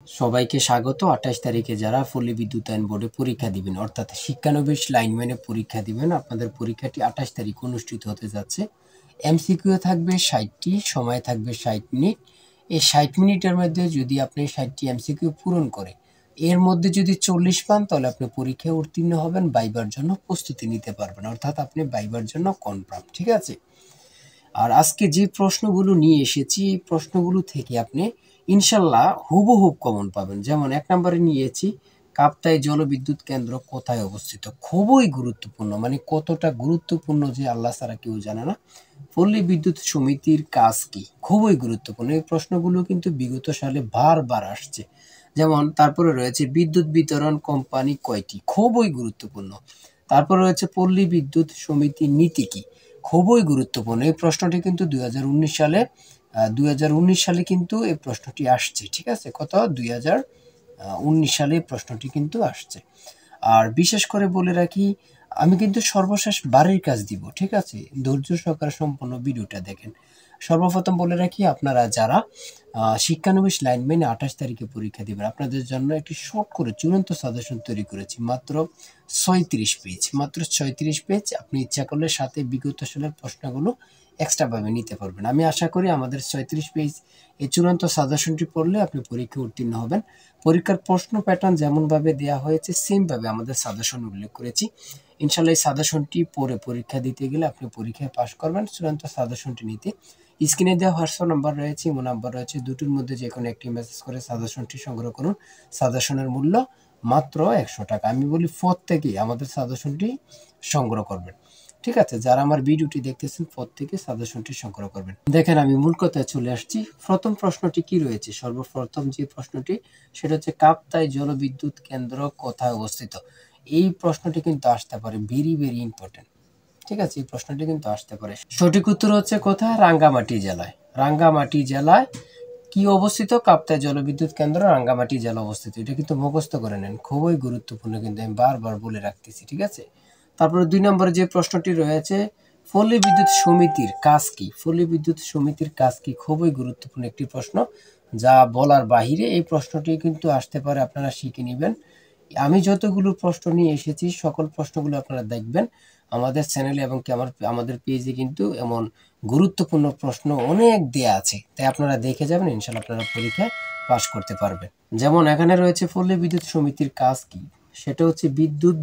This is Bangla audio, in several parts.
সবাইকে স্বাগত। 28 তারিখে যারা পল্লী বিদ্যুতায়ন বোর্ডে পরীক্ষা দিবেন অর্থাৎ শিক্ষানবিশ লাইনম্যানে পরীক্ষা দিবেন, আপনাদের পরীক্ষাটি 28 তারিখ অনুষ্ঠিত হতে যাচ্ছে। এমসিকিউ থাকবে 60টি, সময় থাকবে 60 মিনিট। এই 60 মিনিটের মধ্যে যদি আপনি 60টি এমসিকিউ পূরণ করে এর মধ্যে যদি 40 পান তাহলে আপনি পরীক্ষায় উত্তীর্ণ হবেন, ভাইবার জন্য প্রস্তুতি নিতে পারবেন, অর্থাৎ আপনি ভাইবার জন্য কনফার্ম। ঠিক আছে। আর আজকে যে প্রশ্নগুলো নিয়ে এসেছি এই প্রশ্নগুলো থেকে আপনি ইনশাল্লাহ হুবহুব কমন পাবেন। যেমন 1 নম্বরে নিয়েছি কাপ্তাই জলবিদ্যুৎ কেন্দ্র কোথায় অবস্থিত। খুবই গুরুত্বপূর্ণ, মানে কতটা গুরুত্বপূর্ণ যে আল্লাহ ছাড়া কেউ জানে না। পল্লী বিদ্যুৎ সমিতির কাজ কি, খুবই গুরুত্বপূর্ণ। এই প্রশ্নগুলো কিন্তু বিগত সালে বারবার আসছে। যেমন তারপরে রয়েছে বিদ্যুৎ বিতরণ কোম্পানি কয়টি, খুবই গুরুত্বপূর্ণ। তারপরে রয়েছে পল্লী বিদ্যুৎ সমিতির নীতি কি, খুবই গুরুত্বপূর্ণ। এই প্রশ্নটি কিন্তু 2019 সালে কিন্তু এই প্রশ্নটি আসছে। ঠিক আছে, কত 2019 সালে এই প্রশ্নটি কিন্তু আসছে। আর বিশেষ করে বলে রাখি, আমি কিন্তু সর্বশেষ বাড়ির কাজ দিব। ঠিক আছে, ধৈর্য সহকারে সম্পূর্ণ ভিডিওটা দেখেন। সর্বপ্রথম বলে রাখি, আপনারা যারা শিক্ষানবিশ লাইনম্যানে 28 তারিখে পরীক্ষা দিবেন, আপনাদের জন্য একটি শর্ট করে চূড়ান্ত সাজেশন তৈরি করেছি। মাত্র 36 পেজ, মাত্র 36 পেজ। আপনি ইচ্ছা করলে সাথে বিগত সালের প্রশ্নগুলো এক্সট্রাভাবে নিতে পারবেন। আমি আশা করি আমাদের 36 পেজ এই চূড়ান্ত সাজেশনটি পড়লে আপনি পরীক্ষা উত্তীর্ণ হবেন। পরীক্ষার প্রশ্ন প্যাটার্ন যেমনভাবে দেওয়া হয়েছে সেমভাবে আমাদের সাজেশন উল্লেখ করেছি। ইনশাল্লাহ এই সাজেশনটি পড়ে পরীক্ষা দিতে গেলে আপনি পরীক্ষায় পাশ করবেন। চূড়ান্ত সাজেশনটি নিতে স্ক্রিনে দেওয়া হোয়াটসঅ্যাপ নাম্বার রয়েছে, ইমো নাম্বার রয়েছে, দুটির মধ্যে যে কোনো একটি মেসেজ করে সাজেশনটি সংগ্রহ করুন। সাজেশনের মূল্য মাত্র 100 টাকা। আমি বলি প্রত্যেকেই আমাদের সাজেশনটি সংগ্রহ করবেন। ঠিক আছে, যারা আমার ভিডিওটি দেখতেছেন প্রত্যেকে সাজেশনটি সংগ্রহ করবেন। দেখেন, আমি মূল কথায় চলে আসছি। প্রথম প্রশ্নটি কি রয়েছে, সর্বপ্রথম যে প্রশ্নটি সেটা হচ্ছে কাপ্তাই জলবিদ্যুৎ কেন্দ্র কোথায় অবস্থিত। এই প্রশ্নটি কিন্তু আসতে পারে, ভেরি ভেরি ইম্পর্টেন্ট। ঠিক আছে, এই প্রশ্নটি কিন্তু আসতে পারে। সঠিক উত্তর হচ্ছে কোথায়, রাঙ্গামাটি জেলায়। রাঙ্গামাটি জেলায় কি অবস্থিত, কাপ্তাই জলবিদ্যুৎ কেন্দ্র রাঙ্গামাটি জেলা অবস্থিত। এটা কিন্তু মুখস্থ করে নেন, খুবই গুরুত্বপূর্ণ, কিন্তু আমি বারবার বলে রাখতেছি। ঠিক আছে। তারপরে 2 নম্বরে যে প্রশ্নটি রয়েছে, পল্লী বিদ্যুৎ সমিতির কাজ কি। পল্লী বিদ্যুৎ সমিতির কাজ কি, খুবই গুরুত্বপূর্ণ একটি প্রশ্ন, যা বলার বাহিরে। এই প্রশ্নটি কিন্তু আসতে পারে, আপনারা শিখে নেবেন। আমি যতগুলো প্রশ্ন নিয়ে এসেছি সকল প্রশ্নগুলো আপনারা দেখবেন আমাদের চ্যানেলে এবং কি আমাদের পেজে কিন্তু এমন গুরুত্বপূর্ণ প্রশ্ন অনেক দেয়া আছে, তাই আপনারা দেখে যাবেন, ইনশাল্লাহ আপনারা পরীক্ষায় পাশ করতে পারবেন। যেমন এখানে রয়েছে পল্লী বিদ্যুৎ সমিতির কাজ কি, সেটা হচ্ছে বিদ্যুৎ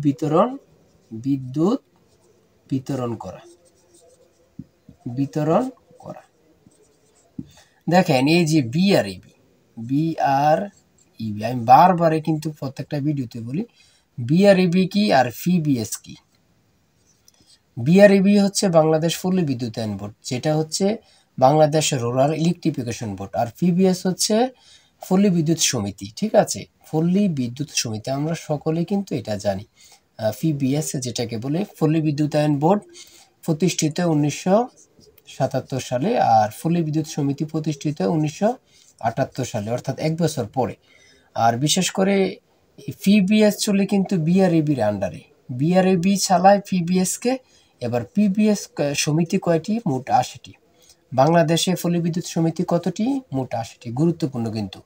বিতরণ করা। দেখেন, এই যে বিআরইবি, আমি বারবারে কিন্তু প্রত্যেকটা ভিডিওতে বলি বিআরইবি কি আর পিবিএস কি। বিআরইবি হচ্ছে বাংলাদেশ পল্লী বিদ্যুতায়ন বোর্ড, যেটা হচ্ছে বাংলাদেশ রুরাল ইলেকট্রিফিকেশন বোর্ড। আর পিবিএস হচ্ছে পল্লী বিদ্যুৎ সমিতি। ঠিক আছে, পল্লী বিদ্যুৎ সমিতি আমরা সকলে কিন্তু এটা জানি। পিবিএস যেটাকে বলে পল্লী বিদ্যুতায়ন বোর্ড প্রতিষ্ঠিত 1977 সালে, আর পল্লী বিদ্যুৎ সমিতি প্রতিষ্ঠিত 1978 সালে, অর্থাৎ 1 বছর পরে। আর বিশেষ করে পিবিএস চলে কিন্তু বিআরইবির আন্ডারে, বিআরইবি চালায় পিবিএসকে। এবার পিবিএস সমিতি কয়টি, মোট 80টি। বাংলাদেশে পল্লী বিদ্যুৎ সমিতি কতটি, মোট 80টি। গুরুত্বপূর্ণ কিন্তু,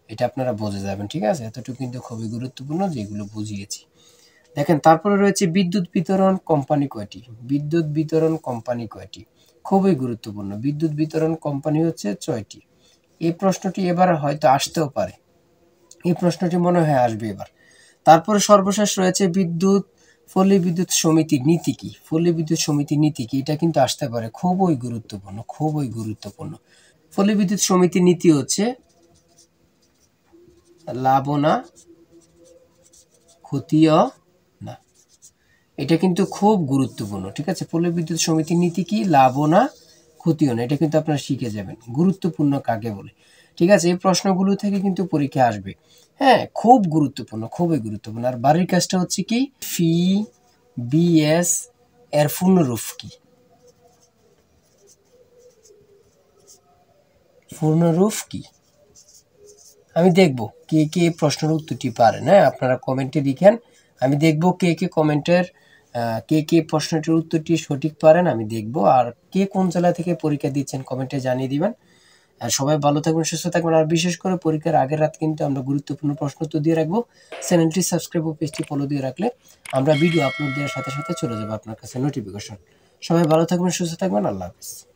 এটা আপনারা বুঝে যাবেন। ঠিক আছে, এতটুকু কিন্তু খুবই গুরুত্বপূর্ণ, যেগুলো বুঝিয়েছি। দেখেন, তারপরে রয়েছে বিদ্যুৎ বিতরণ কোম্পানি কয়টি। বিদ্যুৎ বিতরণ কোম্পানি কয়টি, খুবই গুরুত্বপূর্ণ। বিদ্যুৎ বিতরণ কোম্পানি হচ্ছে 6টি। এই প্রশ্নটি এবার হয়তো আসতেও পারে, এই প্রশ্নটি মনে হয় আসবে এবার। তারপরে সর্বশেষ রয়েছে পল্লী বিদ্যুৎ সমিতির নীতি কি। পল্লী বিদ্যুৎ সমিতির নীতি কি, এটা কিন্তু আসতে পারে, খুবই গুরুত্বপূর্ণ। পল্লী বিদ্যুৎ সমিতির নীতি হচ্ছে লাভও না, ক্ষতিও না। এটা কিন্তু খুব গুরুত্বপূর্ণ। ঠিক আছে, পল্লী বিদ্যুৎ সমিতির নীতি কি, লাভও না, ক্ষতিও না। এটা কিন্তু আপনারা শিখে যাবেন, গুরুত্বপূর্ণ কাকে বলে। ঠিক আছে, এই প্রশ্নগুলো থেকে কিন্তু পরীক্ষা আসবে। হ্যাঁ, খুব গুরুত্বপূর্ণ, খুবই গুরুত্বপূর্ণ। আর বাড়ির কাজটা হচ্ছে কি, পিবিএস এর পূর্ণরূপ কি। আমি দেখব কে কে প্রশ্নের উত্তরটি পারেন। হ্যাঁ, আপনারা কমেন্টে লিখেন, আমি দেখব কে কে প্রশ্নটির উত্তরটি সঠিক পারেন, আমি দেখব। আর কে কোন জেলা থেকে পরীক্ষা দিচ্ছেন কমেন্টে জানিয়ে দিবেন। আর সবাই ভালো থাকবেন, সুস্থ থাকবেন। আর বিশেষ করে পরীক্ষার আগের রাত কিন্তু আমরা গুরুত্বপূর্ণ প্রশ্ন উত্তর দিয়ে রাখবো। চ্যানেলটি সাবস্ক্রাইব ও পেজটি ফলো দিয়ে রাখলে আমরা ভিডিও আপলোড দেওয়ার সাথে সাথে চলে যাবে আপনার কাছে নোটিফিকেশন। সবাই ভালো থাকবেন, সুস্থ থাকবেন। আল্লাহ হাফেজ।